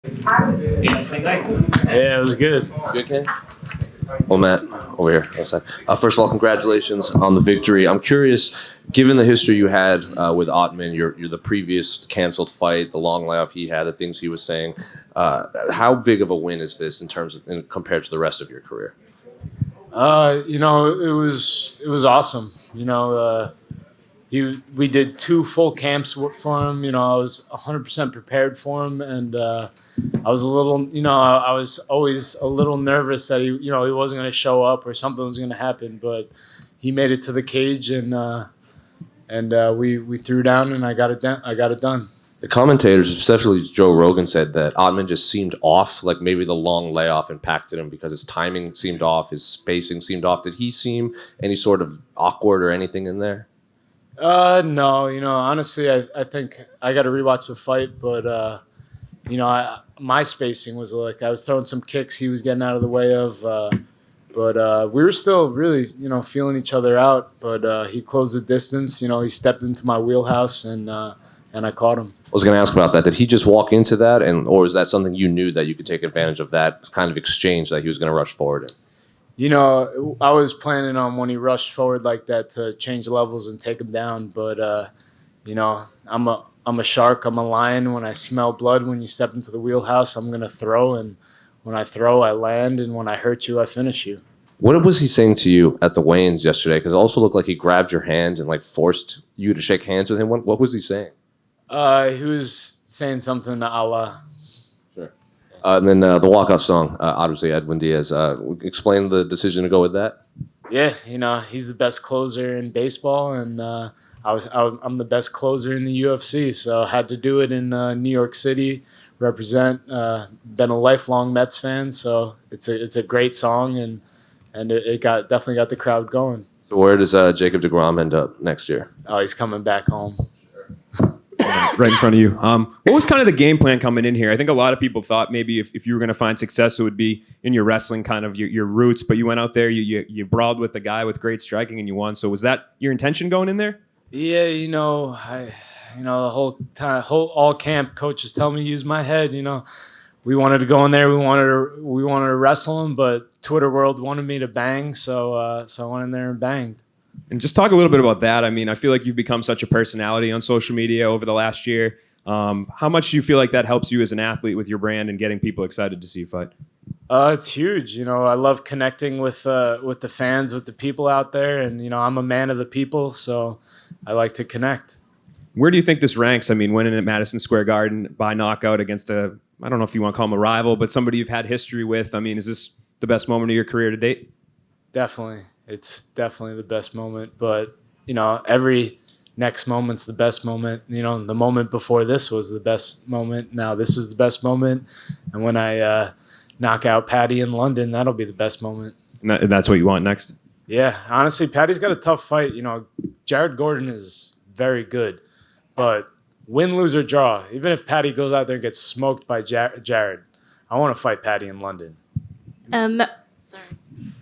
Interesting night. Yeah, it was good. Good, Ken? Well, Matt, over here. Outside. First of all, congratulations on the victory. I'm curious, given the history you had with Ottman, you're the previous canceled fight, the long layoff he had, the things he was saying. How big of a win is this compared to the rest of your career? It was awesome. We did 2 full camps for him. I was 100% prepared for him, and I was a little, I was always a little nervous that he wasn't going to show up or something was going to happen. But he made it to the cage, and we threw down, and I got it done. The commentators, especially Joe Rogan, said that Ottman just seemed off, like maybe the long layoff impacted him because his timing seemed off, his spacing seemed off. Did he seem any sort of awkward or anything in there? No, honestly, I think I got to rewatch the fight, but my spacing was like I was throwing some kicks he was getting out of the way of, but we were still really, feeling each other out. But he closed the distance. He stepped into my wheelhouse, and I caught him. I was going to ask about that. Did he just walk into that, or is that something you knew that you could take advantage of that kind of exchange that he was going to rush forward in? I was planning on when he rushed forward like that to change levels and take him down. But, I'm a shark. I'm a lion. When I smell blood, when you step into the wheelhouse, I'm going to throw. And when I throw, I land. And when I hurt you, I finish you. What was he saying to you at the weigh-ins yesterday? Because it also looked like he grabbed your hand and forced you to shake hands with him. What was he saying? He was saying something to Allah. Sure. And then the walkout song, obviously Edwin Diaz. Explain the decision to go with that. Yeah, he's the best closer in baseball, and I'm the best closer in the UFC, so I had to do it in New York City. Represent. Been a lifelong Mets fan, so it's a great song, and it definitely got the crowd going. So where does Jacob deGrom end up next year? Oh, he's coming back home. Right in front of you. What was kind of the game plan coming in here? I think a lot of people thought maybe if you were going to find success, it would be in your wrestling, kind of your roots. But you went out there, you brawled with the guy with great striking, and you won. So was that your intention going in there? Yeah, the whole time, all camp, coaches tell me to use my head. We wanted to go in there, we wanted to wrestle him, but Twitter world wanted me to bang, so I went in there and banged. And just talk a little bit about that. I mean, I feel like you've become such a personality on social media over the last year. How much do you feel like that helps you as an athlete with your brand and getting people excited to see you fight? It's huge. I love connecting with the fans, with the people out there, and I'm a man of the people, so I like to connect. Where do you think this ranks? I mean, winning at Madison Square Garden by knockout against I don't know if you want to call him a rival, but somebody you've had history with. I mean, is this the best moment of your career to date? Definitely. It's definitely the best moment, but every next moment's the best moment. The moment before this was the best moment. Now this is the best moment, and when I knock out Paddy in London, that'll be the best moment. And that's what you want next? Yeah, honestly, Paddy's got a tough fight. Jared Gordon is very good, but win, lose, or draw, even if Paddy goes out there and gets smoked by Jared, I want to fight Paddy in London. Sorry.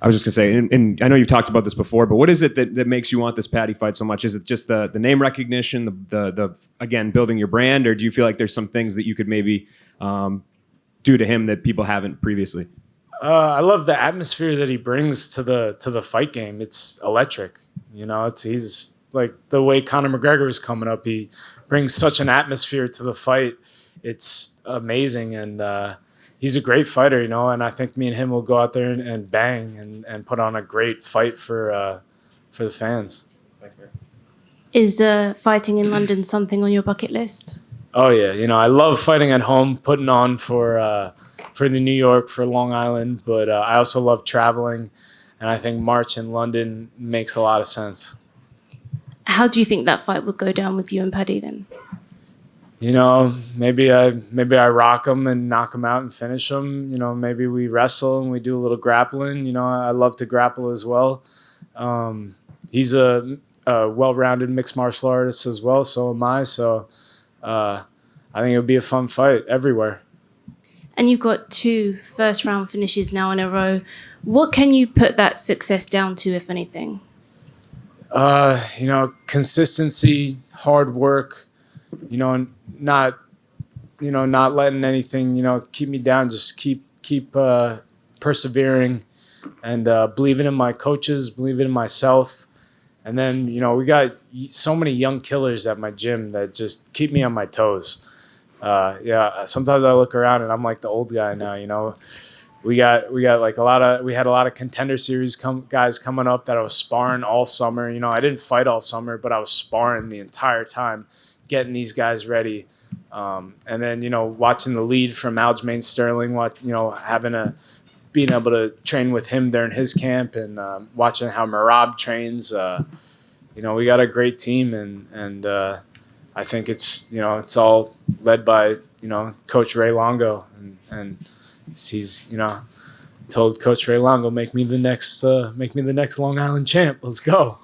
I was just going to say, and I know you've talked about this before, but what is it that makes you want this Paddy fight so much? Is it just the name recognition, the again, building your brand, or do you feel like there's some things that you could maybe do to him that people haven't previously? I love the atmosphere that he brings to the fight game. It's electric. He's like the way Conor McGregor is coming up. He brings such an atmosphere to the fight. It's amazing, and he's a great fighter, and I think me and him will go out there and bang and put on a great fight for the fans. Is fighting in London something on your bucket list? Oh yeah, I love fighting at home, putting on for the New York, for Long Island, but I also love traveling, and I think March in London makes a lot of sense. How do you think that fight would go down with you and Paddy then? Maybe I rock him and knock him out and finish him. Maybe we wrestle and we do a little grappling. I love to grapple as well. He's a well-rounded mixed martial artist as well. So am I. So I think it would be a fun fight everywhere. And you've got 2 first-round finishes now in a row. What can you put that success down to, if anything? Consistency, hard work. Not not letting anything, keep me down. Just keep persevering and believing in my coaches, believing in myself. And then, we got so many young killers at my gym that just keep me on my toes. Sometimes I look around and I'm like the old guy now, We got like we had a lot of Contender Series guys coming up that I was sparring all summer. I didn't fight all summer, but I was sparring the entire time, getting these guys ready. And then, watching the lead from Aljamain Sterling, being able to train with him during his camp, and watching how Merab trains. We got a great team, and I think it's all led by Coach Ray Longo, and he's told Coach Ray Longo, make me the next Long Island champ. Let's go.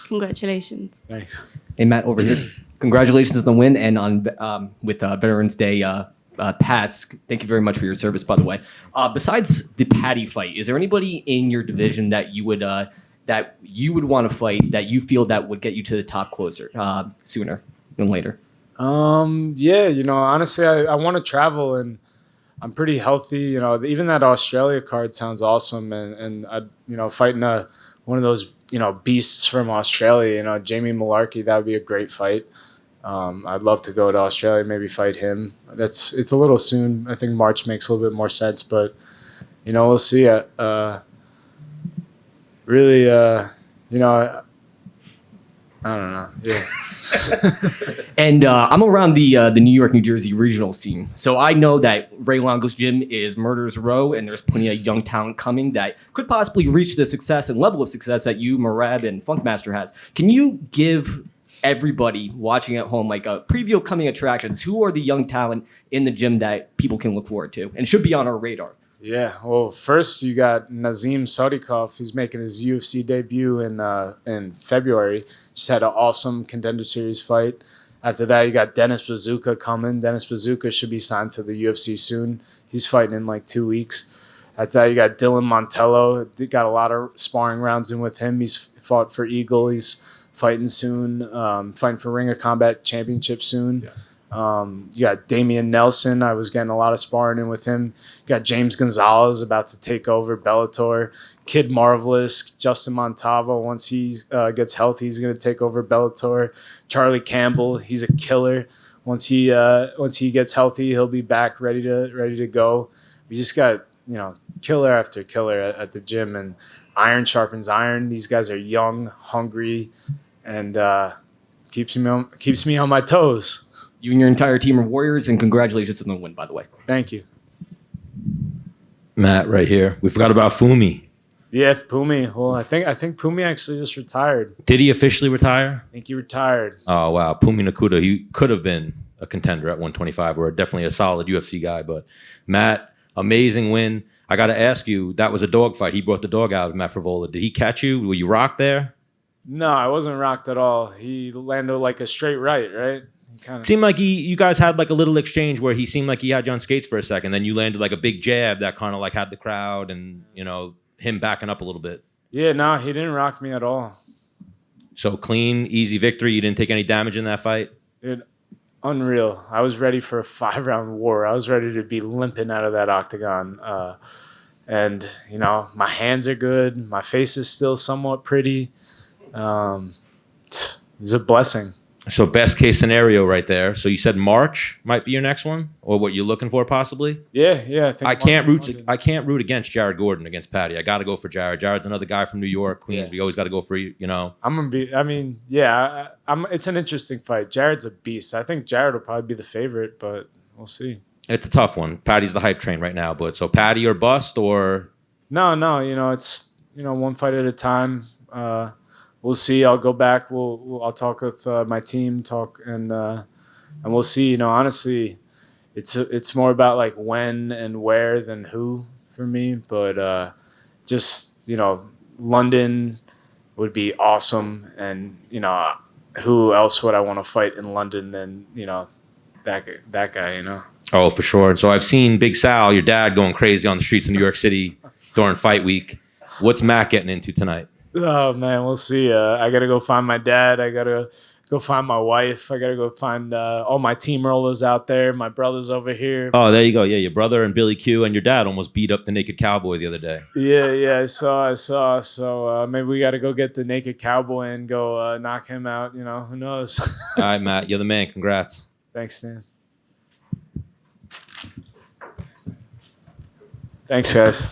Congratulations. Thanks. Hey, Matt, over here. Congratulations on the win and on with Veterans Day pass. Thank you very much for your service, by the way. Besides the Paddy fight, is there anybody in your division that you would want to fight that you feel that would get you to the top closer sooner than later? Honestly, I want to travel, and I'm pretty healthy. Even that Australia card sounds awesome, and fighting one of those beasts from Australia. Jamie Malarkey, that would be a great fight. I'd love to go to Australia, maybe fight him. It's a little soon. I think March makes a little bit more sense, but we'll see. Really, I don't know. Yeah. And I'm around the New York, New Jersey regional scene. So I know that Ray Longo's gym is Murder's Row, and there's plenty of young talent coming that could possibly reach the success and level of success that you, Merab, and Funkmaster has. Can you give everybody watching at home like a preview of coming attractions? Who are the young talent in the gym that people can look forward to and should be on our radar? Yeah, well, first you got Nazim Sodikov. He's making his UFC debut in February. Just had an awesome Contender Series fight. After that, you got Dennis Bazooka coming. Dennis Bazooka should be signed to the UFC soon. He's fighting in like 2 weeks. After that, you got Dylan Montello. Got a lot of sparring rounds in with him. He's fought for Eagle. He's fighting soon. Fighting for Ring of Combat Championship soon. Yeah. You got Damian Nelson. I was getting a lot of sparring in with him. You got James Gonzalez about to take over Bellator. Kid Marvelous, Justin Montavo. Once he gets healthy, he's going to take over Bellator. Charlie Campbell, he's a killer. Once he gets healthy, he'll be back ready to go. We just got killer after killer at the gym, and iron sharpens iron. These guys are young, hungry, and keeps me on my toes. You and your entire team are warriors, and congratulations on the win, by the way. Thank you. Matt, right here. We forgot about Fumi. Yeah, Pumi. Well, I think Pumi actually just retired. Did he officially retire? I think he retired. Oh, wow. Pumi Nakuda, he could have been a contender at 125 or definitely a solid UFC guy. But Matt, amazing win. I got to ask you, that was a dog fight. He brought the dog out of Matt Frevola. Did he catch you? Were you rocked there? No, I wasn't rocked at all. He landed like a straight right? Seemed like you guys had like a little exchange where he seemed like he had you on skates for a second. Then you landed like a big jab that kind of like had the crowd and, him backing up a little bit. Yeah, no, he didn't rock me at all. So clean, easy victory. You didn't take any damage in that fight? Dude, unreal. I was ready for a 5-round war. I was ready to be limping out of that octagon. And, my hands are good. My face is still somewhat pretty. It's a blessing. So best case scenario right there. So you said March might be your next one, or what you're looking for possibly? Yeah. I can't root against Jared Gordon against Paddy. I got to go for Jared. Jared's another guy from New York, Queens. Yeah. We always got to go for I'm gonna be. I mean, yeah. It's an interesting fight. Jared's a beast. I think Jared will probably be the favorite, but we'll see. It's a tough one. Paddy's the hype train right now, but so Paddy or bust or no. It's one fight at a time. We'll see. I'll go back. I'll talk with my team. And we'll see. Honestly, it's more about like when and where than who for me. But just London would be awesome. And who else would I want to fight in London than that guy? Oh, for sure. So I've seen Big Sal, your dad, going crazy on the streets of New York City during fight week. What's Matt getting into tonight? Oh man, we'll see. I gotta go find my dad. I gotta go find my wife. I got to go find all my team rollers out there. My brother's over here. Oh, there you go. Yeah, your brother and Billy Q and your dad almost beat up the Naked Cowboy the other day. Yeah, I saw. So maybe we got to go get the Naked Cowboy and go knock him out. You know, who knows? All right, Matt, you're the man. Congrats. Thanks, Stan. Thanks, guys.